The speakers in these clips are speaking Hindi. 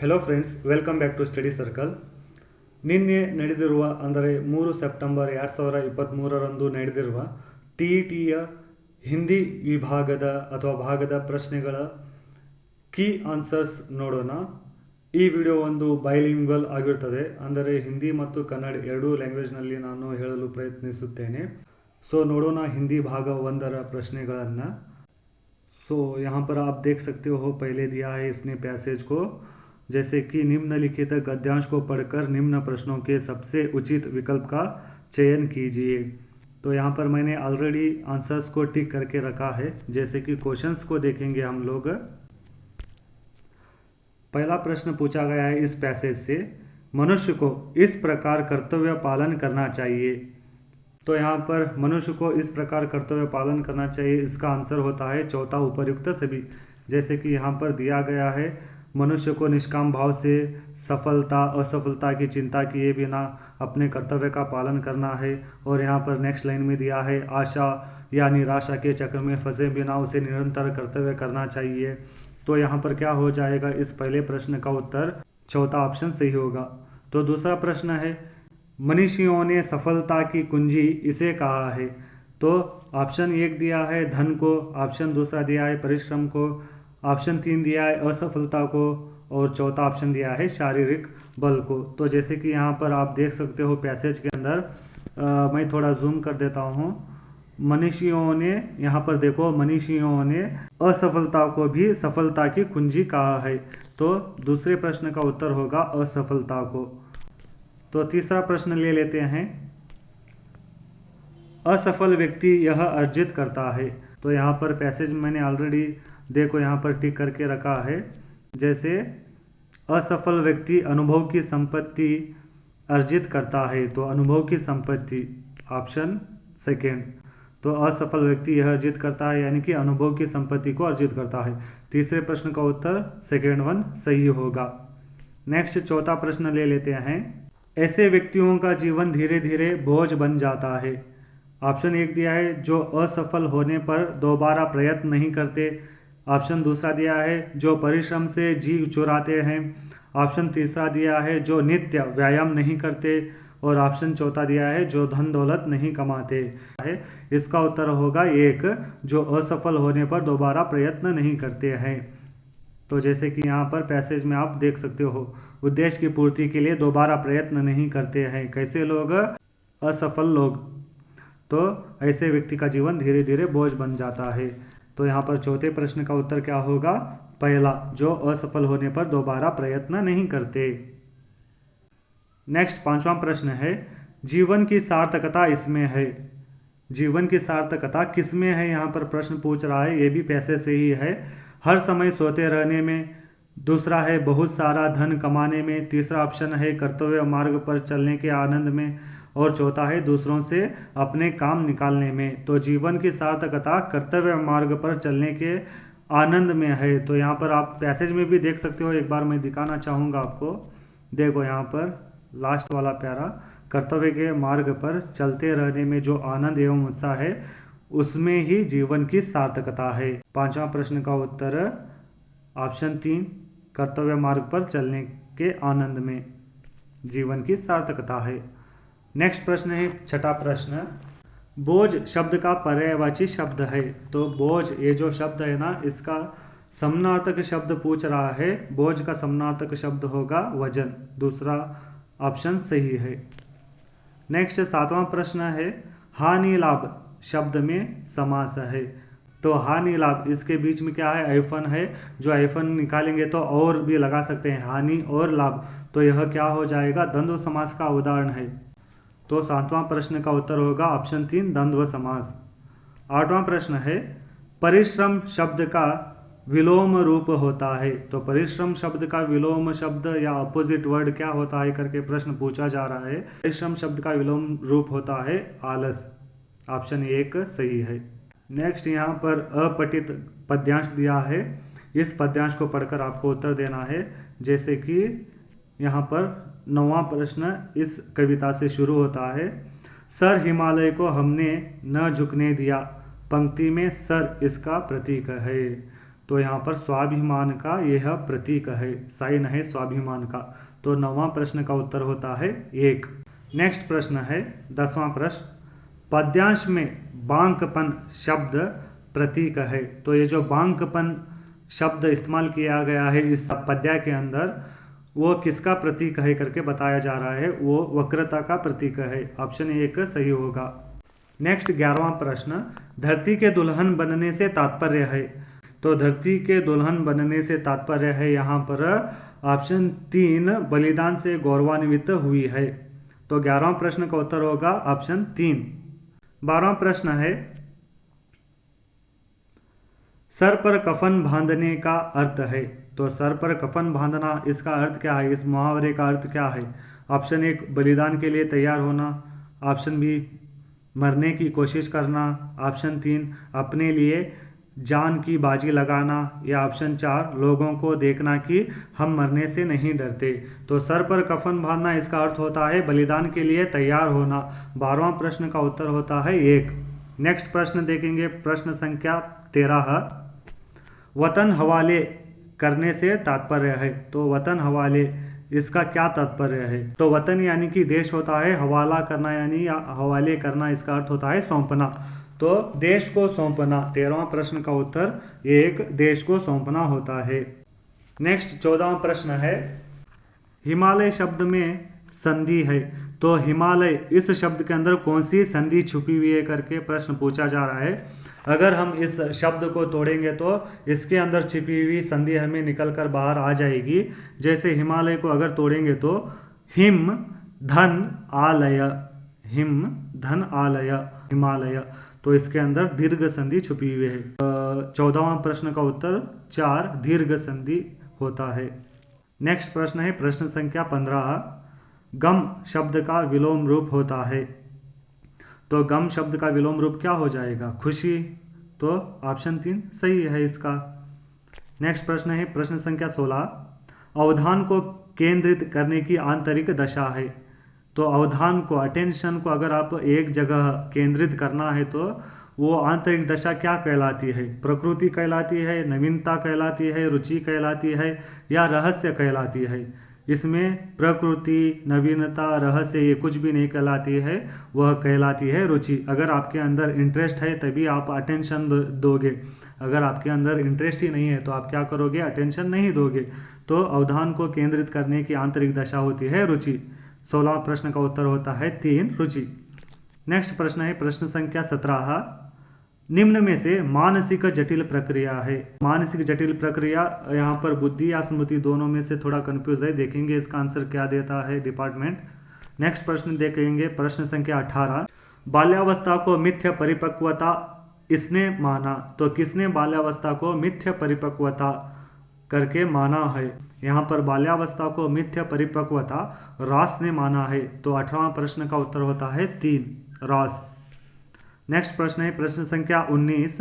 Hello friends, welcome back to study circle. ನಿನ್ನೆ ನಡೆದಿರುವ ಅಂದರೆ 3 ಸೆಪ್ಟೆಂಬರ್ 2023ರಂದು ನಡೆದಿರುವ TETಯ ಹಿಂದಿ ವಿಭಾಗದ ಅಥವಾ ಭಾಗದ ಪ್ರಶ್ನೆಗಳ ಕೀ ಆನ್ಸರ್ಸ್ ನೋಡೋಣ. ಈ ವಿಡಿಯೋ ಒಂದು ಬೈಲಿಂಗ್ವಲ್ ಆಗಿರುತ್ತದೆ, ಅಂದರೆ ಹಿಂದಿ ಮತ್ತು ಕನ್ನಡ ಎರಡೂ ಲ್ಯಾಂಗ್ವೇಜ್ನಲ್ಲಿ ನಾನು ಹೇಳಲು ಪ್ರಯತ್ನಿಸುತ್ತೇನೆ. सो नोड़ोना हिंदी भाग 1 प्रश्नेಗಳನ್ನು. सो यहाँ पर आप देख सकते हो, पहले दिया है इसने पैसेज को, जैसे कि निम्नलिखित गद्यांश को पढ़कर निम्न प्रश्नों के सबसे उचित विकल्प का चयन कीजिए. तो यहाँ पर मैंने ऑलरेडी आंसर्स को टिक करके रखा है. जैसे कि क्वेश्चंस को देखेंगे हम लोग. पहला प्रश्न पूछा गया है इस पैसेज से, मनुष्य को इस प्रकार कर्तव्य पालन करना चाहिए. तो यहाँ पर मनुष्य को इस प्रकार कर्तव्य पालन करना चाहिए, इसका आंसर होता है चौथा उपयुक्त सभी. जैसे कि यहाँ पर दिया गया है, मनुष्य को निष्काम भाव से सफलता असफलता की चिंता किए बिना अपने कर्तव्य का पालन करना है. और यहाँ पर नेक्स्ट लाइन में दिया है, आशा या निराशा के चक्र में फंसे बिना उसे निरंतर कर्तव्य करना चाहिए. तो यहाँ पर क्या हो जाएगा, इस पहले प्रश्न का उत्तर चौथा ऑप्शन सही होगा. तो दूसरा प्रश्न है, मनीषियों ने सफलता की कुंजी इसे कहा है. तो ऑप्शन 1 दिया है धन को, ऑप्शन दूसरा दिया है परिश्रम को, ऑप्शन 3 दिया है असफलता को, और चौथा ऑप्शन दिया है शारीरिक बल को. तो जैसे कि यहाँ पर आप देख सकते हो पैसेज के अंदर, मैं थोड़ा जूम कर देता हूँ. मनीषियों ने, यहाँ पर देखो, मनीषियों ने असफलता को भी सफलता की कुंजी कहा है. तो दूसरे प्रश्न का उत्तर होगा असफलता को. तो तीसरा प्रश्न ले लेते हैं, असफल व्यक्ति यह अर्जित करता है. तो यहाँ पर पैसेज मैंने ऑलरेडी देखो यहाँ पर टिक करके रखा है. जैसे असफल व्यक्ति अनुभव की संपत्ति अर्जित करता है, तो अनुभव की संपत्ति ऑप्शन सेकेंड. तो असफल व्यक्ति यह अर्जित करता है यानी कि अनुभव की संपत्ति को अर्जित करता है. तीसरे प्रश्न का उत्तर सेकेंड वन सही होगा. नेक्स्ट चौथा प्रश्न ले लेते हैं, ऐसे व्यक्तियों का जीवन धीरे धीरे बोझ बन जाता है. ऑप्शन 1 दिया है जो असफल होने पर दोबारा प्रयत्न नहीं करते, ऑप्शन दूसरा दिया है जो परिश्रम से जी चुराते हैं, ऑप्शन तीसरा दिया है जो नित्य व्यायाम नहीं करते, और ऑप्शन चौथा दिया है जो धन दौलत नहीं कमाते है. इसका उत्तर होगा 1, जो असफल होने पर दोबारा प्रयत्न नहीं करते हैं. तो जैसे कि यहाँ पर पैसेज में आप देख सकते हो, उद्देश्य की पूर्ति के लिए दोबारा प्रयत्न नहीं करते हैं. कैसे लोग? असफल लोग. तो ऐसे व्यक्ति का जीवन धीरे धीरे बोझ बन जाता है. तो यहाँ पर चौथे प्रश्न का उत्तर क्या होगा? पहला, जो असफल होने पर दोबारा प्रयत्न नहीं करते. नेक्स्ट पांचवा प्रश्न है, जीवन की सार्थकता इसमें है. जीवन की सार्थकता किसमें है, यहाँ पर प्रश्न पूछ रहा है. ये भी पैसे से ही है. हर समय सोते रहने में, दूसरा है बहुत सारा धन कमाने में, तीसरा ऑप्शन है कर्तव्य मार्ग पर चलने के आनंद में, और चौथा है दूसरों से अपने काम निकालने में. तो जीवन की सार्थकता कर्तव्य मार्ग पर चलने के आनंद में है. तो यहाँ पर आप पैसेज में भी देख सकते हो, एक बार मैं दिखाना चाहूँगा आपको. देखो यहाँ पर लास्ट वाला प्यारा, कर्तव्य के मार्ग पर चलते रहने में जो आनंद एवं उत्साह है, उसमें ही जीवन की सार्थकता है. पांचवा प्रश्न का उत्तर ऑप्शन 3, कर्तव्य मार्ग पर चलने के आनंद में जीवन की सार्थकता है. नेक्स्ट प्रश्न है छठा प्रश्न, बोझ शब्द का पर्यायवाची शब्द है. तो बोझ, ये जो शब्द है ना, इसका समानार्थक शब्द पूछ रहा है. बोझ का समानार्थक शब्द होगा वजन. दूसरा ऑप्शन सही है. नेक्स्ट सातवां प्रश्न है, हानि लाभ शब्द में समास है. तो हानि लाभ, इसके बीच में क्या है? आइफन है. जो आइफन निकालेंगे तो और भी लगा सकते हैं, हानि और लाभ. तो यह क्या हो जाएगा? द्वंद्व समास का उदाहरण है. तो सातवां प्रश्न का उत्तर होगा ऑप्शन 3, द्वंद्व समास. आठवां प्रश्न है, परिश्रम शब्द का विलोम रूप होता है. तो परिश्रम शब्द का विलोम शब्द या अपोजिट वर्ड क्या होता है करके प्रश्न पूछा जा रहा है. परिश्रम शब्द का विलोम रूप होता है आलस. ऑप्शन 1 सही है. नेक्स्ट यहाँ पर अपठित पद्यांश दिया है. इस पद्यांश को पढ़कर आपको उत्तर देना है. जैसे कि यहाँ पर 9वां प्रश्न इस कविता से शुरू होता है, सर हिमालय को हमने न झुकने दिया. पंक्ति में सर इसका प्रतीक है. तो यहाँ पर स्वाभिमान का यह प्रतीक है, साइन है स्वाभिमान का। तो 9वां प्रश्न का उत्तर होता है 1। नेक्स्ट प्रश्न है 10वां प्रश्न, पद्यांश में बांकपन शब्द प्रतीक है। तो ये जो बांकपन शब्द इस्तेमाल किया गया है इस पद्य के अंदर, वो किसका प्रतीक है करके बताया जा रहा है, वो वक्रता का प्रतीक है। ऑप्शन 1 सही होगा। नेक्स्ट 11वां प्रश्न, धरती के दुल्हन बनने से तात्पर्य है। तो धरती के दुल्हन बनने से तात्पर्य है यहाँ पर ऑप्शन 3, बलिदान से गौरवान्वित हुई है। तो 11वां प्रश्न का उत्तर होगा ऑप्शन 3। 12वां प्रश्न है, सर पर कफन बांधने का अर्थ है। तो सर पर कफन बांधना, इसका अर्थ क्या है, इस मुहावरे का अर्थ क्या है। ऑप्शन 1 बलिदान के लिए तैयार होना, ऑप्शन बी मरने की कोशिश करना, ऑप्शन 3 अपने लिए जान की बाजी लगाना, या ऑप्शन 4 लोगों को देखना कि हम मरने से नहीं डरते। तो सर पर कफन बांधना, इसका अर्थ होता है बलिदान के लिए तैयार होना। 12वां प्रश्न का उत्तर होता है 1। नेक्स्ट प्रश्न देखेंगे, प्रश्न संख्या 13, वतन हवाले करने से तात्पर्य है। तो वतन हवाले, इसका क्या तात्पर्य है। तो वतन यानी कि देश होता है, हवाला करना यानी या हवाले करना, इसका अर्थ होता है सौंपना। तो देश को सौंपना, 13वां प्रश्न का उत्तर 1 देश को सौंपना होता है। नेक्स्ट 14वां प्रश्न है, हिमालय शब्द में संधि है। तो हिमालय इस शब्द के अंदर कौन सी संधि छुपी हुई है करके प्रश्न पूछा जा रहा है। अगर हम इस शब्द को तोड़ेंगे तो इसके अंदर छिपी हुई संधि हमें निकल कर बाहर आ जाएगी। जैसे हिमालय को अगर तोड़ेंगे तो हिम धन आलय, हिम धन आलय हिमालय, तो इसके अंदर दीर्घ संधि छुपी हुई है। 14वां प्रश्न का उत्तर 4 दीर्घ संधि होता है। नेक्स्ट प्रश्न है प्रश्न संख्या 15, गम शब्द का विलोम रूप होता है। तो गम शब्द का विलोम रूप क्या हो जाएगा, खुशी। तो ऑप्शन 3 सही है इसका। नेक्स्ट प्रश्न है प्रश्न संख्या 16, अवधान को केंद्रित करने की आंतरिक दशा है। तो अवधान को, अटेंशन को अगर आप एक जगह केंद्रित करना है तो वो आंतरिक दशा क्या कहलाती है, प्रकृति कहलाती है, नवीनता कहलाती है, रुचि कहलाती है, या रहस्य कहलाती है। इसमें प्रकृति, नवीनता, रहस्य ये कुछ भी नहीं कहलाती है, वह कहलाती है रुचि। अगर आपके अंदर इंटरेस्ट है तभी आप अटेंशन दोगे, अगर आपके अंदर इंटरेस्ट ही नहीं है तो आप क्या करोगे, अटेंशन नहीं दोगे। तो अवधान को केंद्रित करने की आंतरिक दशा होती है रुचि। 16वां प्रश्न का उत्तर होता है 3 रुचि। नेक्स्ट प्रश्न है प्रश्न संख्या 17, निम्न में से मानसिक जटिल प्रक्रिया है। मानसिक जटिल प्रक्रिया, यहाँ पर बुद्धि या स्मृति दोनों में से थोड़ा कंफ्यूज है, देखेंगे इसका आंसर क्या देता है डिपार्टमेंट। नेक्स्ट प्रश्न देखेंगे प्रश्न संख्या 18, बाल्यावस्था को मिथ्य परिपक्वता इसने माना। तो किसने बाल्यावस्था को मिथ्य परिपक्वता करके माना है। यहाँ पर बाल्यावस्था को मिथ्य परिपक्वता रास ने माना है। तो 18वां प्रश्न का उत्तर होता है 3 रास। नेक्स्ट प्रश्न है प्रश्न संख्या 19,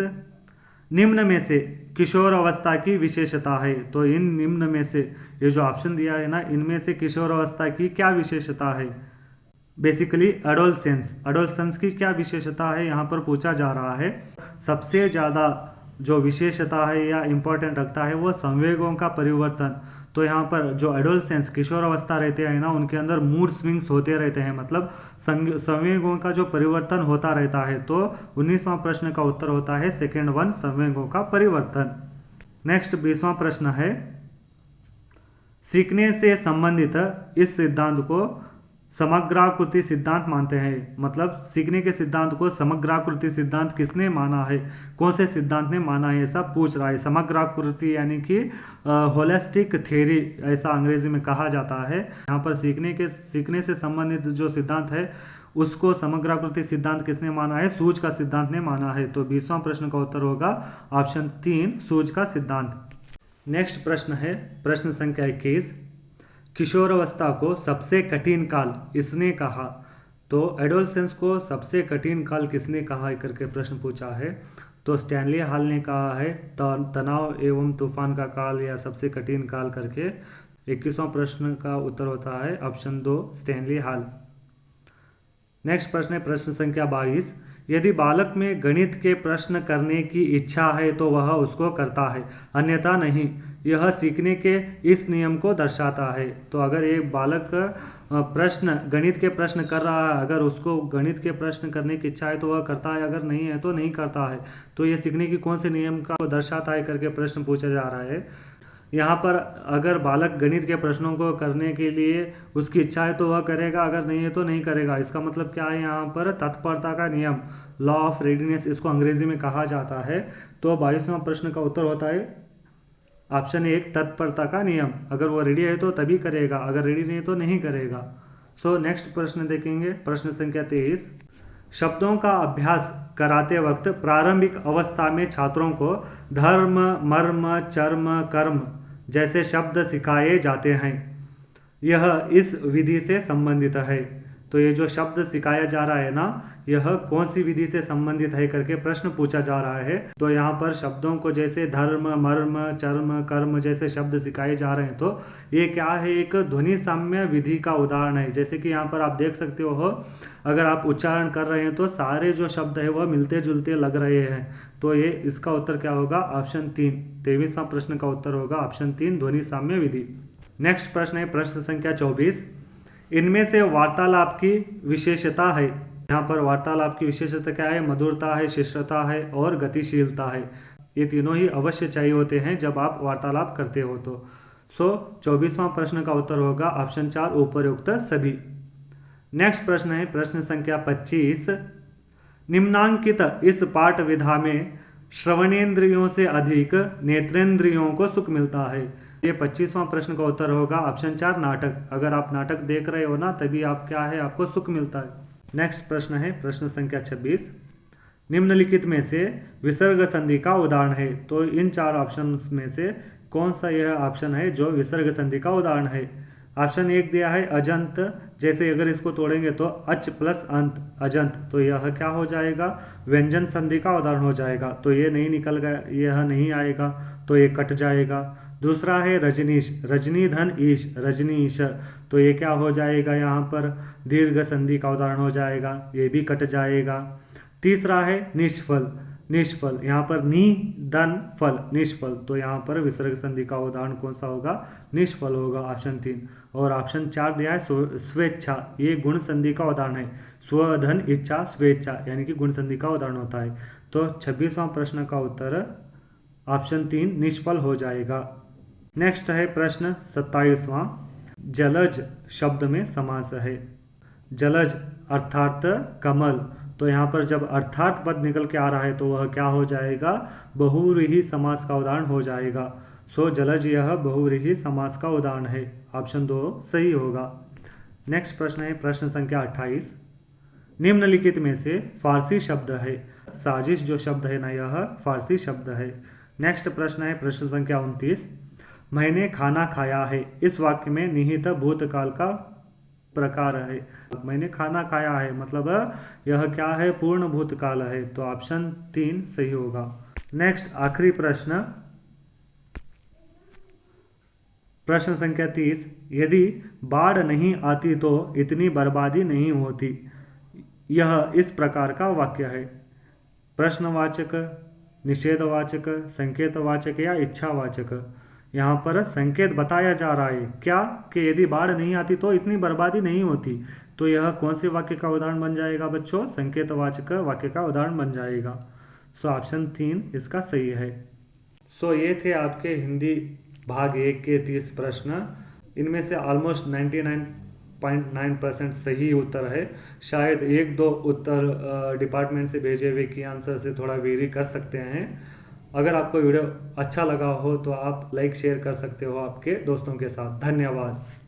निम्न में से किशोर अवस्था की विशेषता है। तो इन निम्न में से, ये जो ऑप्शन दिया है ना, इनमें से किशोर अवस्था की क्या विशेषता है। बेसिकली एडोलसेंस की क्या विशेषता है यहाँ पर पूछा जा रहा है। सबसे ज़्यादा जो विशेषता है या इम्पोर्टेंट रखता है वो संवेगों का परिवर्तन। तो यहाँ पर जो एडोलसेंस किशोर अवस्था रहते हैं ना, उनके अंदर मूड स्विंग्स होते रहते हैं, मतलब संवेगों का जो परिवर्तन होता रहता है। तो 19वां प्रश्न का उत्तर होता है सेकेंड 1 संवेगों का परिवर्तन। नेक्स्ट 20वां प्रश्न है, सीखने से संबंधित इस सिद्धांत को समग्राकृति सिद्धांत मानते हैं। मतलब सीखने के सिद्धांत को समग्राकृति सिद्धांत किसने माना है, कौन से सिद्धांत ने माना है, ऐसा पूछ रहा है। समग्राकृति यानी कि होलिस्टिक थ्योरी ऐसा अंग्रेजी में कहा जाता है। यहाँ पर सीखने से संबंधित जो सिद्धांत है उसको समग्राकृति सिद्धांत किसने माना है, सूज का सिद्धांत ने माना है। तो 20वां प्रश्न का उत्तर होगा ऑप्शन 3 सूज का सिद्धांत। नेक्स्ट प्रश्न है प्रश्न संख्या 21, किशोरावस्था को सबसे कठिन काल इसने कहा। तो एडोलसेंस को सबसे कठिन काल किसने कहा है करके प्रश्न पूछा है। तो स्टैनली हॉल ने कहा है तनाव एवं तूफान का काल या सबसे कठिन काल करके। 21वां प्रश्न का उत्तर होता है ऑप्शन 2 स्टैनली हॉल। नेक्स्ट प्रश्न है प्रश्न संख्या 22, यदि बालक में गणित के प्रश्न करने की इच्छा है तो वह उसको करता है, अन्यथा नहीं। यह सीखने के इस नियम को दर्शाता है। तो अगर एक बालक गणित के प्रश्न कर रहा है, अगर उसको गणित के प्रश्न करने की इच्छा है तो वह करता है, अगर नहीं है तो नहीं करता है। तो यह सीखने की कौन से नियम का दर्शाता है करके प्रश्न पूछा जा रहा है। यहाँ पर अगर बालक गणित के प्रश्नों को करने के लिए उसकी इच्छा है तो वह करेगा, अगर नहीं है तो नहीं करेगा। इसका मतलब क्या है, यहाँ पर तत्परता का नियम, लॉ ऑफ रेडीनेस इसको अंग्रेजी में कहा जाता है। तो 22वां प्रश्न का उत्तर होता है ऑप्शन 1 तत्परता का नियम। अगर वो रेडी है तो तभी करेगा, अगर रेडी नहीं है तो नहीं करेगा। सो नेक्स्ट प्रश्न देखेंगे, प्रश्न संख्या 23। शब्दों का अभ्यास कराते वक्त प्रारंभिक अवस्था में छात्रों को धर्म, मर्म, चर्म, कर्म जैसे शब्द सिखाए जाते हैं। यह इस विधि से संबंधित है। तो ये जो शब्द सिखाया जा रहा है ना, यह कौन सी विधि से संबंधित है करके प्रश्न पूछा जा रहा है। तो यहाँ पर शब्दों को जैसे धर्म, मर्म, चर्म, कर्म जैसे शब्द सिखाए जा रहे हैं, तो ये क्या है, एक ध्वनि साम्य विधि का उदाहरण है। जैसे कि यहाँ पर आप देख सकते हो, अगर आप उच्चारण कर रहे हैं तो सारे जो शब्द है वह मिलते जुलते लग रहे हैं। तो ये इसका उत्तर क्या होगा, ऑप्शन 3। 23वां प्रश्न का उत्तर होगा ऑप्शन 3 ध्वनि साम्य विधि। नेक्स्ट प्रश्न है प्रश्न संख्या 24। इनमें से वार्तालाप की विशेषता है। यहाँ पर वार्तालाप की विशेषता क्या है, मधुरता है, शिष्टता है और गतिशीलता है। ये तीनों ही अवश्य चाहिए होते हैं जब आप वार्तालाप करते हो तो। 24वां प्रश्न का उत्तर होगा ऑप्शन 4 उपरोक्त सभी। नेक्स्ट प्रश्न है प्रश्न संख्या 25। निम्नांकित इस पाठ विधा में श्रवणेन्द्रियों से अधिक नेत्रेंद्रियों को सुख मिलता है। ये 25वां प्रश्न का उत्तर होगा ऑप्शन 4 नाटक। अगर आप नाटक देख रहे हो ना, तभी आप क्या है, आपको सुख मिलता है। नेक्स्ट प्रश्न है प्रश्न संख्या 26। निम्नलिखित में से विसर्ग संधि का उदाहरण है। तो इन 4 ऑप्शन में से कौन सा यह ऑप्शन है जो विसर्ग संधि का उदाहरण है। ऑप्शन 1 दिया है अजंत, जैसे अगर इसको तोड़ेंगे तो अच प्लस अंत अजंत, तो यह क्या हो जाएगा, व्यंजन संधि का उदाहरण हो जाएगा। तो ये नहीं निकल गया, यह नहीं आएगा, तो ये कट जाएगा। दूसरा है रजनीश, रजनी धन ईश, रजनीश, तो ये क्या हो जाएगा, यहाँ पर दीर्घ संधि का उदाहरण हो जाएगा, ये भी कट जाएगा। तीसरा है निष्फल, निष्फल, यहाँ पर नी धन फल, निष्फल, तो यहाँ पर विसर्ग संधि का उदाहरण कौन सा होगा, निष्फल होगा, ऑप्शन 3। और ऑप्शन 4 दिया है स्वेच्छा, ये गुण संधि का उदाहरण है। स्वधन इच्छा स्वेच्छा यानी कि गुण संधि का उदाहरण होता है। तो 26वां प्रश्न का उत्तर ऑप्शन 3 निष्फल हो जाएगा। नेक्स्ट है प्रश्न 27वां। जलज शब्द में समास है। जलज अर्थात कमल, तो यहाँ पर जब अर्थात पद निकल के आ रहा है तो वह क्या हो जाएगा, बहुव्रीहि समास का उदाहरण हो जाएगा। सो जलज यह बहुव्रीहि समास का उदाहरण है, ऑप्शन 2 सही होगा। नेक्स्ट प्रश्न है प्रश्न संख्या 28। निम्नलिखित में से फारसी शब्द है। साजिश जो शब्द है ना, यह फारसी शब्द है। नेक्स्ट प्रश्न है प्रश्न संख्या 29। मैंने खाना खाया है, इस वाक्य में निहित भूतकाल का प्रकार है। मैंने खाना खाया है मतलब यह क्या है, पूर्ण भूतकाल है, तो ऑप्शन 3 सही होगा। नेक्स्ट आखिरी प्रश्न, प्रश्न संख्या 30। यदि बाढ़ नहीं आती तो इतनी बर्बादी नहीं होती। यह इस प्रकार का वाक्य है। प्रश्नवाचक, निषेधवाचक, संकेतवाचक या इच्छावाचक। यहाँ पर संकेत बताया जा रहा है क्या, कि यदि बाढ़ नहीं आती तो इतनी बर्बादी नहीं होती। तो यह कौन से वाक्य का उदाहरण बन जाएगा बच्चों, संकेतवाचक वाक्य का उदाहरण बन जाएगा। सो ऑप्शन 3 इसका सही है। सो ये थे आपके हिंदी भाग 1 के 30 प्रश्न। इनमें से ऑलमोस्ट 99.9% सही उत्तर है। शायद 1-2 उत्तर डिपार्टमेंट से भेजे हुए की आंसर से थोड़ा वेरी कर सकते हैं। अगर आपको वीडियो अच्छा लगा हो तो आप लाइक शेयर कर सकते हो आपके दोस्तों के साथ। धन्यवाद।